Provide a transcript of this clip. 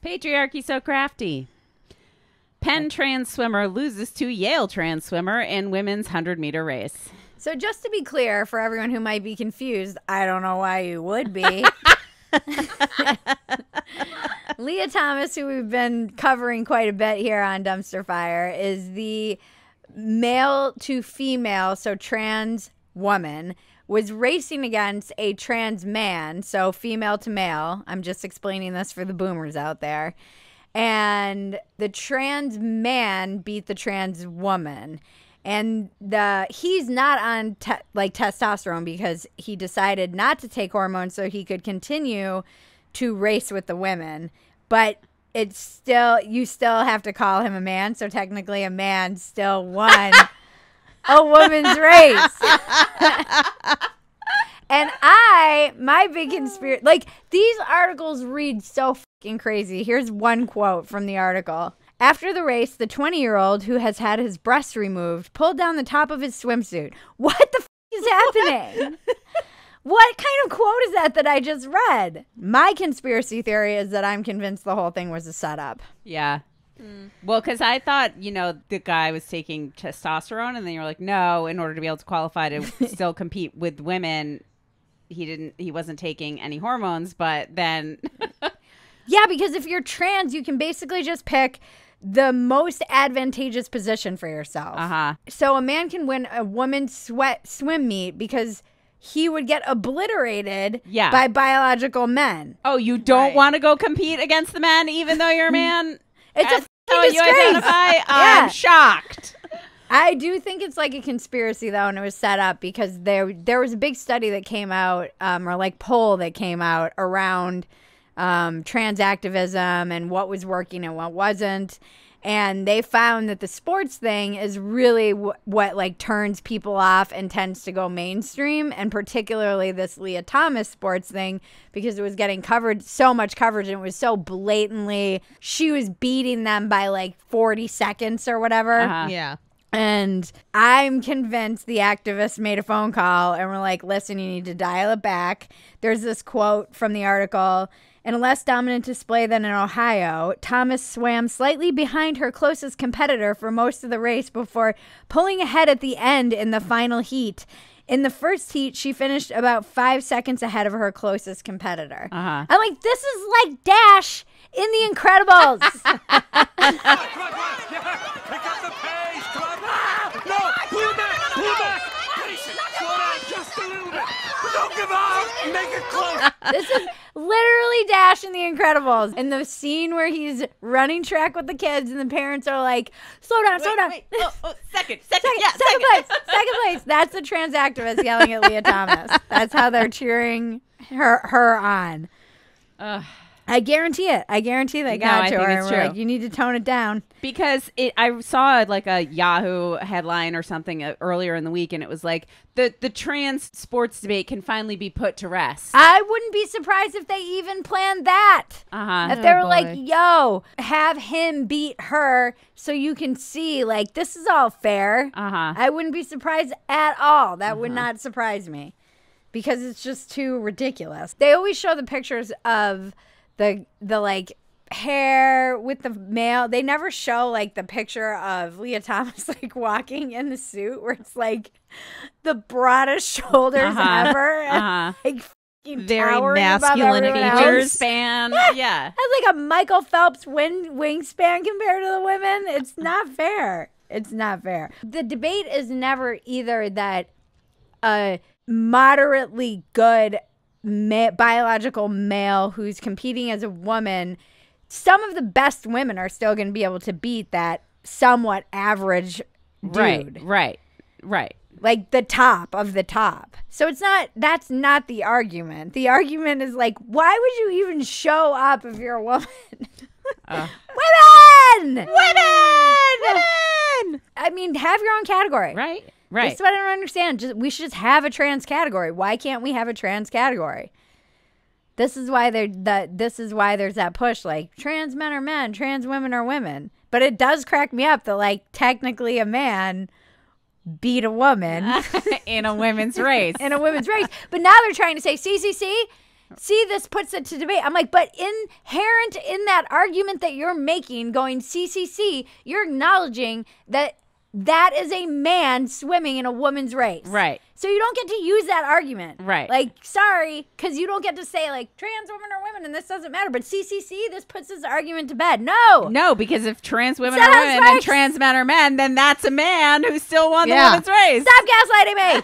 Patriarchy so crafty. Penn trans swimmer loses to Yale trans swimmer in women's 100-meter race. So just to be clear, for everyone who might be confused, I don't know why you would be. Leah Thomas, who we've been covering quite a bit here on Dumpster Fire, is the male to female, so trans woman, was racing against a trans man, so female to male. I'm just explaining this for the boomers out there. And the trans man beat the trans woman. And he's not on testosterone because he decided not to take hormones so he could continue to race with the women. But it's still, you still have to call him a man. So technically a man still won a woman's race. And my big conspiracy, like, these articles read so fucking crazy. Here's one quote from the article. After the race, the 20-year-old who has had his breasts removed pulled down the top of his swimsuit. What the is happening? What kind of quote is that I just read? My conspiracy theory is that I'm convinced the whole thing was a setup. Yeah. Well, because I thought, the guy was taking testosterone, and then you're like, no, in order to be able to qualify to still compete with women, he wasn't taking any hormones, but then... Yeah, because if you're trans, you can basically just pick the most advantageous position for yourself. So a man can win a woman's swim meet because he would get obliterated by biological men. Oh, you don't want to go compete against the men even though you're a man? It's a how disgrace. You identify? I'm shocked. I do think it's like a conspiracy, though, and it was set up because there was a big study that came out, or like poll that came out around trans activism and what was working and what wasn't. And they found that the sports thing is really what like turns people off and tends to go mainstream, and particularly this Leah Thomas sports thing, because it was getting so much coverage, and it was so blatantly, she was beating them by like 40 seconds or whatever. Yeah. And I'm convinced the activists made a phone call and were like, listen, you need to dial it back. There's this quote from the article. In a less dominant display than in Ohio, Thomas swam slightly behind her closest competitor for most of the race before pulling ahead at the end in the final heat. In the first heat, she finished about 5 seconds ahead of her closest competitor. I'm like, this is like Dash in The Incredibles. Come on. Pick up the pace. Come on. No, pull back. Slow down just a little bit. Don't give up. Make it close. This is literally Dash in The Incredibles. In the scene where he's running track with the kids and the parents are like, slow down. Wait. Second Place. That's the trans activist yelling at Leah Thomas. That's how they're cheering her on. I guarantee it. I guarantee they got to her. And we're like, you need to tone it down. Because I saw like a Yahoo headline or something earlier in the week, and it was like the trans sports debate can finally be put to rest. I wouldn't be surprised if they even planned that. If they were like, yo, have him beat her so you can see, like, this is all fair. I wouldn't be surprised at all. That would not surprise me, because it's just too ridiculous. They always show the pictures of the like hair with the male. They never show like the picture of Leah Thomas like walking in the suit where it's like the broadest shoulders ever. Like very masculine features. Span. Yeah. Has like a Michael Phelps wingspan compared to the women. It's not fair. It's not fair. The debate is never either that a moderately good biological male who's competing as a woman, some of the best women are still going to be able to beat that somewhat average dude. Right. Like the top of the top. So that's not the argument. The argument is like, why would you even show up if you're a woman? Women! I mean, have your own category. Right. That's what I don't understand. We should just have a trans category. Why can't we have a trans category? This is why there's that push, like, trans men are men, trans women are women. But it does crack me up that, like, technically a man beat a woman in a women's race. But now they're trying to say, see, See, this puts it to debate. I'm like, but inherent in that argument that you're making, going CCC, you're acknowledging that is a man swimming in a woman's race. Right. So you don't get to use that argument. Right. Like, sorry, because you don't get to say, like, trans women are women and this doesn't matter. But CCC, this puts this argument to bed. No, because if trans women are women and trans men are men, then that's a man who still won the women's race. Stop gaslighting me.